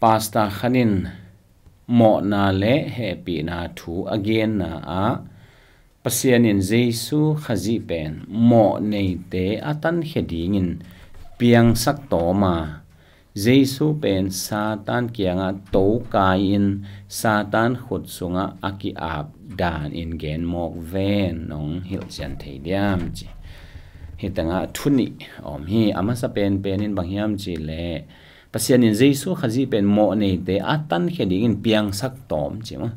pasta khanin mo na le happy na thu again na a pasian in Zeisu khazi pen mo nei te atan heding in piang sak to ma Zeisu pen satan kiangah tokai in satan khut sunga aki ap dan in gen mok ven nong hil chan thei diam chi hitanga thuni om hi amasa pen in bang hiam chi le pasian in Zeisu khazi pen mo nei te atan heding in piang sak tom chi ma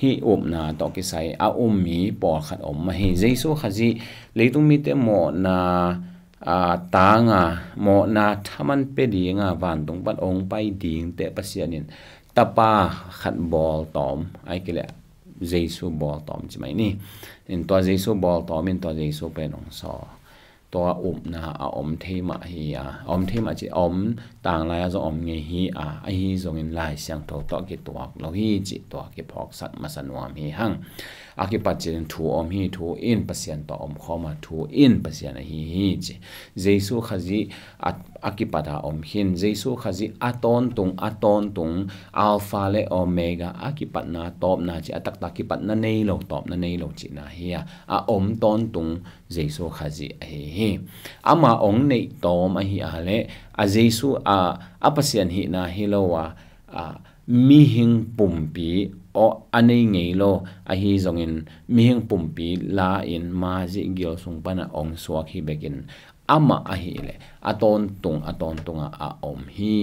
hi na to ki sai a mi por khat ma hi Zeisu khazi leitung mi te mo na tanga mo na thaman pe dinga van tung pat ong pai ding te pasianin tapa khat bol tom ai kile Zeisu bol tom chi mai ni in to Zeisu bol tom in to Zeisu pe nong so to na thema hi thema chi tang la zo nge hi hi zong in lai siang to ki tuak lo hi chi to ki phok sak ma sanwam hi hang aki patchen thu hi thu in pasian to khoma thu in pasian hi chi Zeisu khazi aki pada hin Zeisu khazi aton tung alpha le omega aki patna top na chi atak ta ki patna nei lo top na nei lo chi na hi ton tung Zeisu khazi hi ama ong nei tom hi ale a Zeisu apasian hi na hilowa mi hing pumpi o anei ngei lo hi zongin mi hing pumpi la in ma ji gil sung pana ong suak hi bekin ama hi le aton tung a hi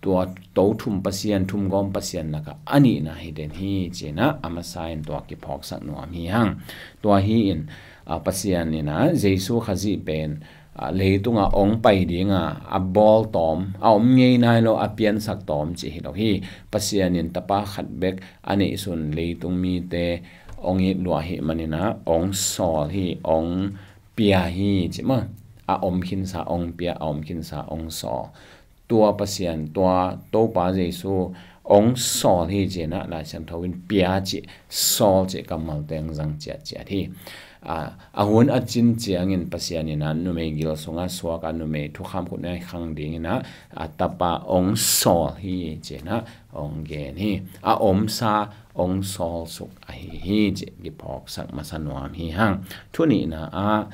tua to thum pasian thum gom pasian naka ani na hi den hi chena ama sain to ki phok sak no mi hang to hi in pasian ni na Zeisu khazi pen leitunga ong pai dinga a bol tom ngei nai lo apian sak tom chi hi lo hi pasian in tapa khat bek ani sun leitung mi te ong i lua hi manina ong sol hi ong pia hi chi ma khin sa ong pia khin sa ong so tua pasian tua to pa Zeisu ong sol hi jena la chan thawin pia chi sol che kamal teng jang cha thi hun chin chiang in pasianina nume gil songa swaka nume thu kham khu nai khang ding na tapa ong sol hi chena ong gen hi sa ong sol suk hi je gi phok sak masanwam hi hang thuni na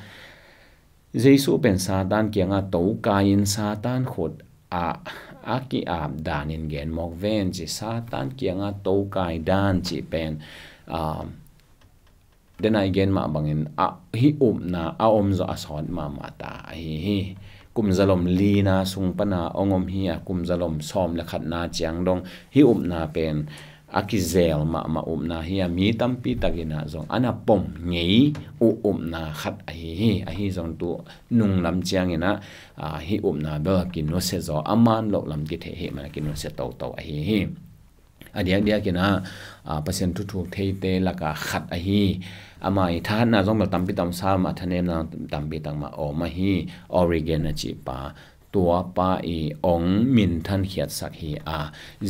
Zeisu pen satan kiangah tokai in satan khut aki ap dan in gen mok ven chi satan kiangah tokai dan chi pen then again ma bangin hi na zo asot ma ta hi kumzalom lina sung pana ongom hi kumzalom som le khat na chiang dong hi na pen akizel ma na hi mi tampi tagina zong ana pom ngei na khat hi zong tu nung lam chiang ina hi na do kin no se zo aman lo lam ki the hi ma kin no se to hi dia kina pasien tu thei te laka khat hi amai tha na zong mal tampi tam sa ma thane na tampi tang ma ma hi Oregon na chi pa tua pa ong min than khiat sak hi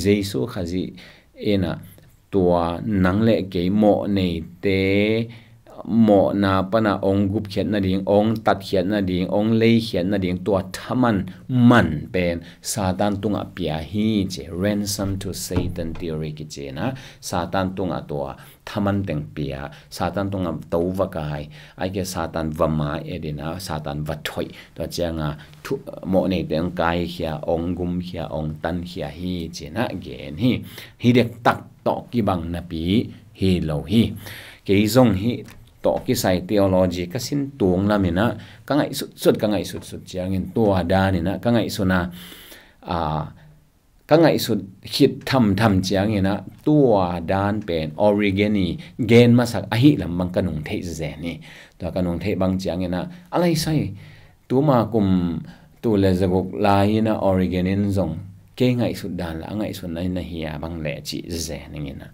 Zeisu khazi ena tua nangle ke mo nei te mo na pana ong gup khiat na ding ong tat khiat na ding ong lei khiat na ding tua thaman man pen satan tunga pia hi che ransom to Satan theory ki che na satan tunga tua thaman teng pia satan tunga to wakai ai ke satan wama edina satan wathoi to changa mo nei teng kai khia ong gum khia ong tan khia hi che na gen hi dek tak to ki bang na pi hi lo hi ke zong hi to ki sai theology ka sin tuang lamina ka ngai sut chiang in to adani na ka ngai suna ka ngai sut hit tham chiang ina tua dan pen origani gen masak ahi lam mang kanung thei ze ni to kanung thei bang chiang ina alai sai tu ma kum tu le zaguk la ina origanin zong ke ngai sut dan la ngai sun nai na hiya bang le chi ze ni na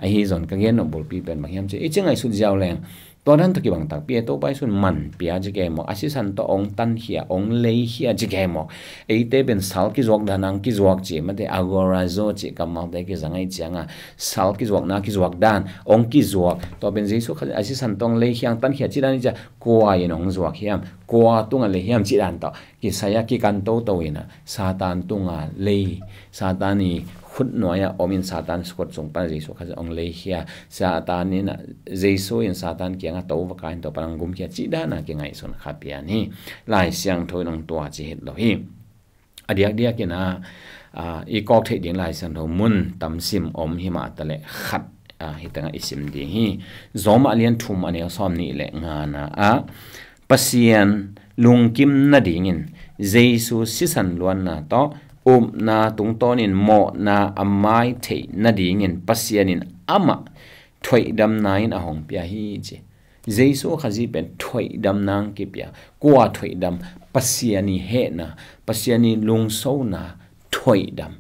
hi zon ka gen no bol pi pen bang hiam che chengai su jaw leng to dan to ki bang tak pi to pai sun man pia je ke mo asisan to ong tan hia ong lei hia je ke mo te ben sal ki zok danang ki zok che ma de agora zo che kamal de ki zangai changa sal ki zok na ki zok dan ong ki zok to ben Zeisu kha asisan tong lei hiang tan hia chi dan ja kwa yin ong zok hiam kwa tunga le hiam chi dan to ki saya ki kan to ina satan tunga lei satani khut noya omin satan skot song pa Zeisu kha ong lei hia satan ni na Zeisu in satan kiangah to wa kain to parang gum kia chi da na ki ngai son kha pia ni lai siang thoi nong tua chi het lo hi adiak dia ki na i kok the ding lai san tho mun tam sim om hi ma ta le khat hi tanga isim di hi zoma lian thum ane som ni le nga na pasian lungkim na dingin Zeisu sisan luan na to na tung tonin mo na amai the na dingin pasianin ama thoi dam nain ahong pia hi che Zeisu khazi pen thoi dam nang ki pia kwa thoi dam pasiani he na pasiani lungso na thoi dam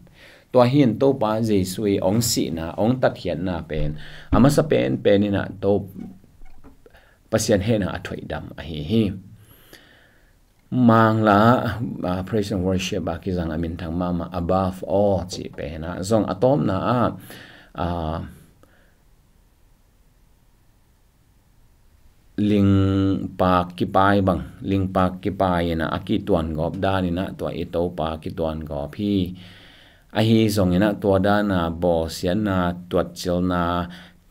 to hian to pa Zeisu e ong si na ong tat hian na pen ama sa pen penina to pasian he na thoi dam a hi mang la praise and worship ba ki zang amin thang mama above all chi pe na zong atom na ling pa ki pai bang ling pa ki pai na aki tuan gop da ni na to i to pa ki tuan gop hi a hi zong ina to da na bo sian na tuat chil na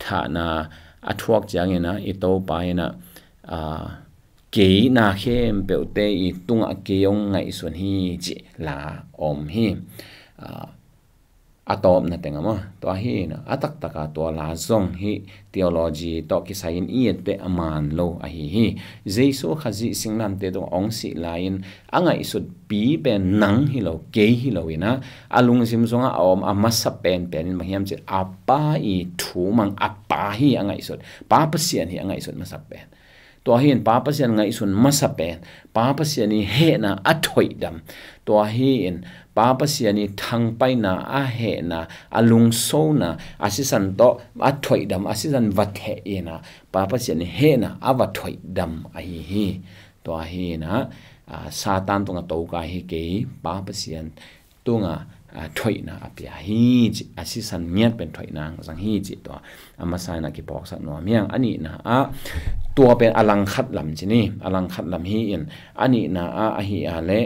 tha na athuak chang ina i to pa ina ke na khem peute I tunga ke ong ngai sun hi chi la om hi atom na tenga mo to hi na atak taka to la zong hi theology to ki sain I te aman lo a hi Zeisu khazi singlam te dong ong si lain anga isut pi pen nang hi lo ke hi lo ina alung sim zonga om amasa pen pen mahiam che apa I thu mang apa hi anga isut pa pasian hi anga isut masa pen to hin pa pasian ngai sun masapen pa pasiani he na athoi dam to hin pa pasiani thang pai na a he na alung so na asisan to athoi dam asisan vathe ina pa pasiani he na avathoi dam a hi to hi na satan tunga tokai hi ke pa pasian tunga thoi na apia hi asisan miat pen thoi na sang hi chi to amasai na ki pok sa no miang ani na tua pen alang khat lam chini alang khat lam hi in ani na hi ale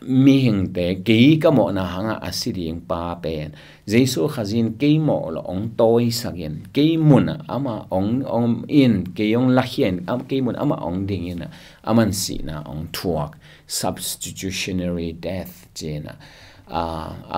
mi hing te ke ka mo na hanga asiring pa pen Zeisu khazin ke mo lo ong toi sagin ke mun ama ong in ke yong la hien ke mun ama ong ding in aman si na ong thuak substitutionary death jena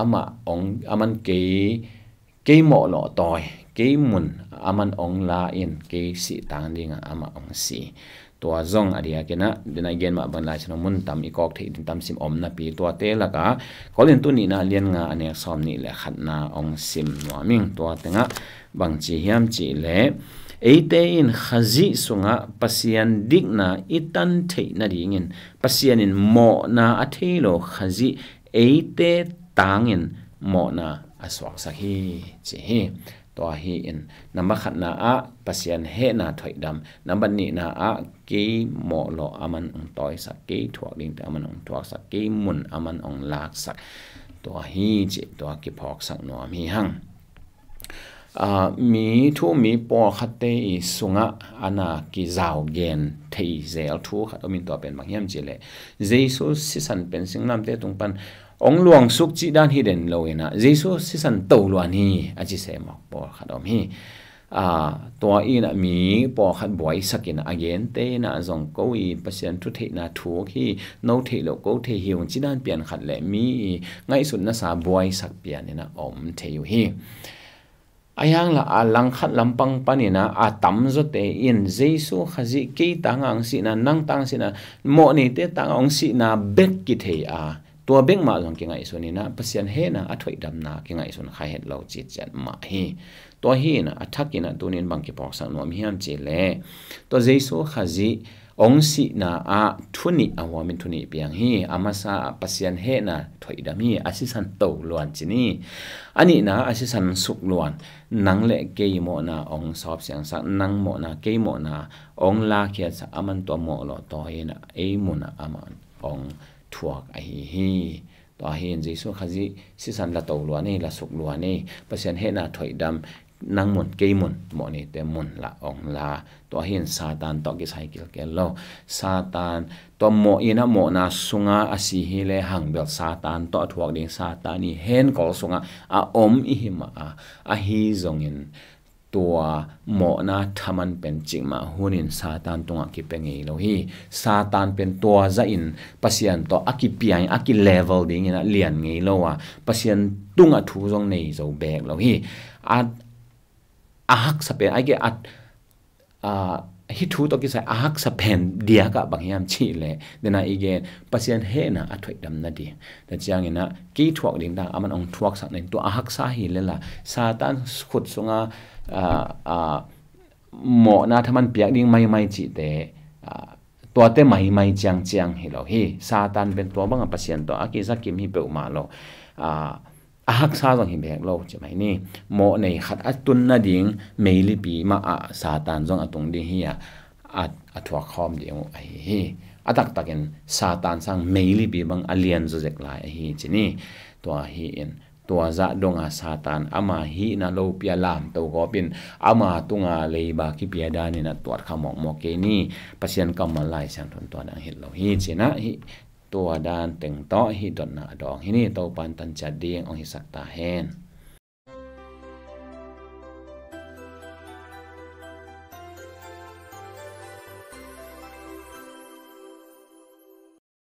ama ong aman ke mo lo toy ke mun aman ong la in ke si tang ding ama ong si to zong adia kena dina gen ma ban lai chno mun tam ikok the din tam sim om na pi to te la ka kolin tu ni na lian nga ane som ni le khat na ong sim no ming to tenga bang chi hiam chi le eite in khazi sunga pasian digna itan the na ringin pasian in mo na athelo khazi eite tangin mo na aswak sa hi chi hi to hi in number khat na pasian he na thoi dam number ni na ke mo lo aman ong toy sa ke thuak ding te aman ong thuak sa ke mun aman ong lak sak to hi chi to ki phok sak no mi hang mi thu mi por khate I sunga ana ki zau gen thei zel thu khat omin to pen mangyam chile Zeisu sisan pen singnam te tungpan ong luang suk chi dan hi den lo ina Zeisu sisan Tongluan hi aji se mak por khat om hi to ina mi por khat boy sakin again te na zong ko I pasien thu the na thu hi no the lo ko the hi ong chi dan pian khat le mi ngai sun na sa boy sak pian ina om the yu hi ayang la alang khat lampang panina tam zo te in Zeisu khazi ke tangang si na nang tang si na mo ni te tangong si na bet ki the tua beng ma long ki ngai sunina pasian he na athoi dam na ki ngai sun khai het lo chi chan ma hi to hi na athakina tunin bang ki pok sang no mi ham che le to Zeisu khazi องสินาอาทุนิอาวามินทุนิเปียงฮีอามาซาปัสยันเฮนะถอยดามีอาศิสันโตลวนจินีอันนี้นะอาศิสันสุกลวนนังเละเกยโมนาองสอบเสียงสักนังโมนาเกยโมนาองลาเคียสักอามันตัวโมโลตัวเฮนะเอมุนะอามันองทวกไอฮีตัวเฮนเจสุขจิสิสันละโตลวนนี่ละสุกลวนนี่ปัสยันเฮนะถอยดำนังมุนเกยมุนโมนี่เตมุนละองลาตัวเห็นซาตานตอกิไซกิลเกลโลซาตานตัวโมอินะโมนาสุงาอสีฮิเลหังเบลซาตานตัวถวกดิงซาตานี่เห็นกอลสุงาอาอมอิหิมาอาฮีจงอินตัวโมนาทามันเป็นจิมาหุนินซาตานตรงอากิเป็นไงโลฮีซาตานเป็นตัวจะอินปัสยันตัวอากิเปียงอากิเลเวลดิ่งนะเลียนไงโลวะปัสยันตุงอาทูจงในโจแบกโลฮีahak sapen ai ge at hi thu to ki sa ahak sapen dia ka bang yam chi le dena igen pasien he na athoi dam na di da chiang ina ki thuak ding da aman ong thuak sak nen to ahak sa hi le la satan khut sunga mo na thaman piak ding mai chi teตัวเต้ไม่จังเฮโลฮีซาตานเป็นตัวบังpasien to aki sakim hi pe ma loหักซาจงหิมแบกโลใช่ไหมนี่โมในขัดอัตุนนาดิงเมลิปีมาซาตานจงอตุงดิเฮียอัทัวคอมเดียวไอ้ฮีตักกันซาตานสร้างเมลิปีบังอเลียนจะเจ็กลายไอ้ฮีจีนี่ตัวฮีเอ็นตัวจะดงซาตานอามาฮีนาโลเปียลามตัวก็เป็นอามาตุงเลยบาคิเปียดานี่นะตัวขมองโมเกนี่ปัสยันกำมาไล่สังทนตัวดังเห็นเราฮีจีนะฮีตัวดานเต็งโตฮิดอนนาดองฮินี่โตปันตันจัดเดียงองฮิสักตาเฮน